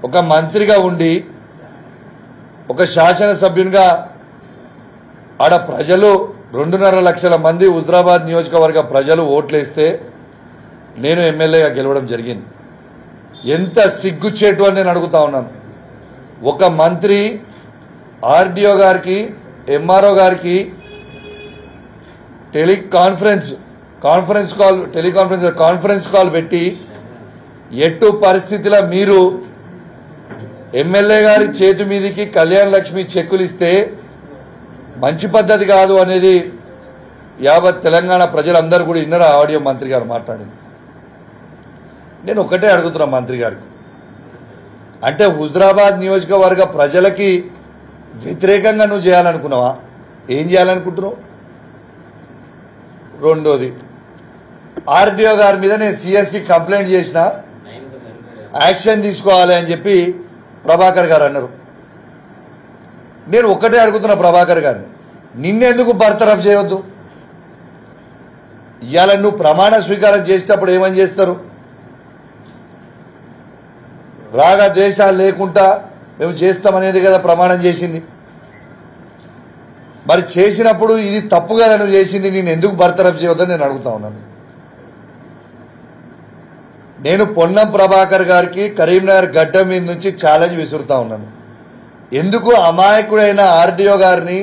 ఒక మంత్రిగా ఉండి ఒక శాసనసభ్యునిగా ఆడ ప్రజలు 2.5 లక్షల మంది హుజరాబాద్ నియోజకవర్గ ప్రజలు ఓట్లేస్తే నేను ఎమ్మెల్యేగా గెలవడం జరిగింది. ఎంత సిగ్గుచేటు అని నేను అడుగుతా ఉన్నాను. ఒక మంత్రి ఆర్డీఓ గారికి ఎంఆర్ఓ గారికి కాన్ఫరెన్స్ కాల్ పెట్టి ఎట్టు పరిస్థితిలో మీరు ఎమ్మెల్యే గారి చేతి మీదకి కళ్యాణ లక్ష్మి చెక్కులు ఇస్తే మంచి పద్ధతి కాదు అనేది యావత్ తెలంగాణ ప్రజలందరూ కూడా విన్నారు. ఆడియో మంత్రి గారు మాట్లాడింది. నేను ఒకటే అడుగుతున్నా మంత్రి గారికి, అంటే హుజరాబాద్ నియోజకవర్గ ప్రజలకి వ్యతిరేకంగా నువ్వు చేయాలనుకున్నావా? ఏం చేయాలనుకుంటున్నావు? రెండోది, ఆర్డీఓ గారి మీద నేను సిఎస్కి కంప్లైంట్ చేసిన, యాక్షన్ తీసుకోవాలి అని చెప్పి ప్రభాకర్ గారు అన్నారు. నేను ఒక్కటే అడుగుతున్నా ప్రభాకర్ గారిని, నిన్నెందుకు బర్తరఫ్ చేయొద్దు? ఇవాళ నువ్వు ప్రమాణ స్వీకారం చేసేటప్పుడు ఏమని చేస్తారు? రాగ ద్వేషాలు లేకుండా మేము చేస్తామనేది కదా ప్రమాణం చేసింది. మరి చేసినప్పుడు ఇది తప్పు కదా నువ్వు చేసింది, నేను ఎందుకు బర్తరఫ్ చేయొద్దని నేను అడుగుతా ఉన్నాను. నేను పొన్నం ప్రభాకర్ గారికి కరీంనగర్ గడ్డ మీద నుంచి ఛాలెంజ్ విసురుతా ఉన్నాను. ఎందుకు అమాయకుడైన ఆర్డీఓ గారిని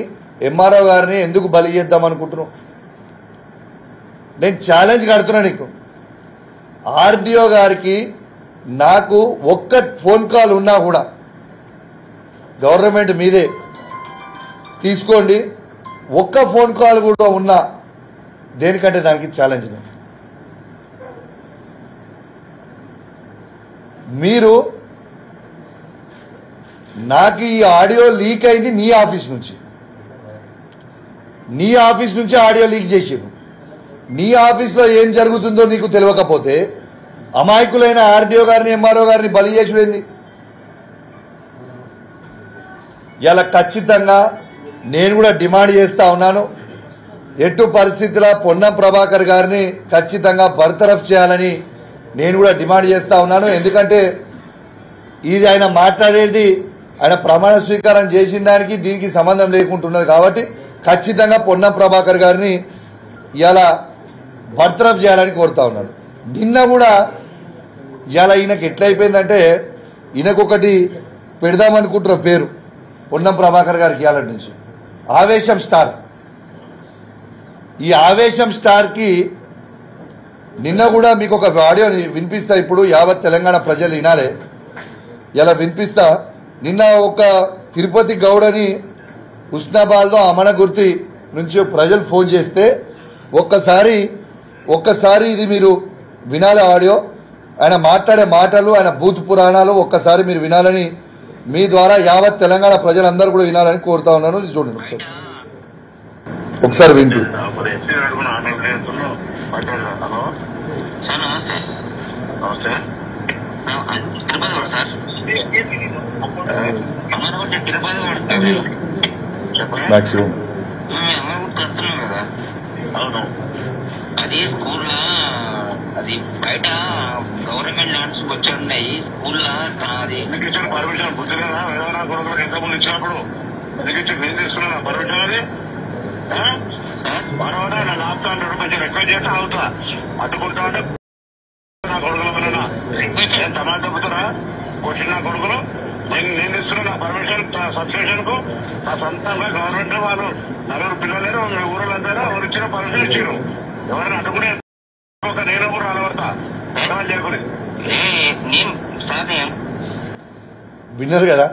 ఎంఆర్ఓ గారిని ఎందుకు బలి చేద్దాం అనుకుంటున్నావు? నేను ఛాలెంజ్ కడుతున్నా నీకు. ఆర్డీఓ గారికి నాకు ఒక్క ఫోన్ కాల్ ఉన్నా కూడా గవర్నమెంట్ మీదే తీసుకోండి, ఒక్క ఫోన్ కాల్ కూడా ఉన్నా దేనికంటే దానికి ఛాలెంజ్. మీరు నాకు ఈ ఆడియో లీక్ అయింది నీ ఆఫీస్ నుంచి ఆడియో లీక్ చేసారు. నీ ఆఫీస్లో ఏం జరుగుతుందో నీకు తెలియకపోతే అమాయకులైన ఆర్డీఓ గారిని ఎంఆర్ఓ గారిని బలి చేసుడేంది? ఇలా ఖచ్చితంగా నేను కూడా డిమాండ్ చేస్తా ఉన్నాను, ఎటు పరిస్థితుల్లో పొన్నం ప్రభాకర్ గారిని ఖచ్చితంగా బర్తరఫ్ చేయాలని నేను కూడా డిమాండ్ చేస్తా ఉన్నాను. ఎందుకంటే ఇది ఆయన మాట్లాడేది ఆయన ప్రమాణ స్వీకారం చేసిన దానికి దీనికి సంబంధం లేకుంటున్నది కాబట్టి ఖచ్చితంగా పొన్నం ప్రభాకర్ గారిని ఇలా బర్తరఫ్ చేయాలని కోరుతా ఉన్నాను. నిన్న కూడా ఇలా ఈయనకి ఎట్లయిపోయిందంటే ఈయనకొకటి పెడదామనుకుంటున్న పేరు పొన్నం ప్రభాకర్ గారికి ఇవాళ నుంచి ఆవేశం స్టార్. ఈ ఆవేశం స్టార్కి నిన్న కూడా మీకు ఒక ఆడియో వినిపిస్తా, ఇప్పుడు యావత్ తెలంగాణ ప్రజలు వినాలే, ఇలా వినిపిస్తా. నిన్న ఒక తిరుపతి గౌడని హుస్నాబాద్లో అమనగుర్తి నుంచి ప్రజలు ఫోన్ చేస్తే ఒక్కసారి ఇది మీరు వినాలి ఆడియో. ఆయన మాట్లాడే మాటలు, ఆయన బూత్ పురాణాలు ఒక్కసారి మీరు వినాలని, మీ ద్వారా యావత్ తెలంగాణ ప్రజలందరూ కూడా వినాలని కోరుతా ఉన్నాను. ఇది చూడండి ఒకసారి వింటూ. మాక్సిమం అది స్కూల్లో అది బయట గవర్నమెంట్ ల్యాండ్స్ వచ్చి ఉన్నాయి. స్కూల్లో అది ఎందుకు ఇచ్చారు పర్మిషన్? గుర్తులేదా? వేదవనా కొడుకులకు ఎంతమంది ఇచ్చినప్పుడు ఎందుకు ఇచ్చి నేను తీసుకున్నా పర్మిషన్? అది వాడవాడ నా లాప్టాప్ కొంచెం రిక్వెస్ట్ చేస్తా అవుతా అడ్డుకుంటా అంటే నా కొడుకుల వలన నేను తమాషా చెబుతున్నా. వచ్చిన నా కొడుకులు నేను ఇస్తున్నా నా పర్మిషన్ సబ్స్టేషన్ కు నా సొంతంగా గవర్నమెంట్ వాళ్ళు 4 పిల్లలు ఊళ్ళంతా ఎవరు ఇచ్చిన పర్మిషన్ ఇచ్చారు. ఎవరైనా అడ్డుకునే ఒక నేను కూడా రాలవడతా చేయకూడదు. విన్నారు కదా.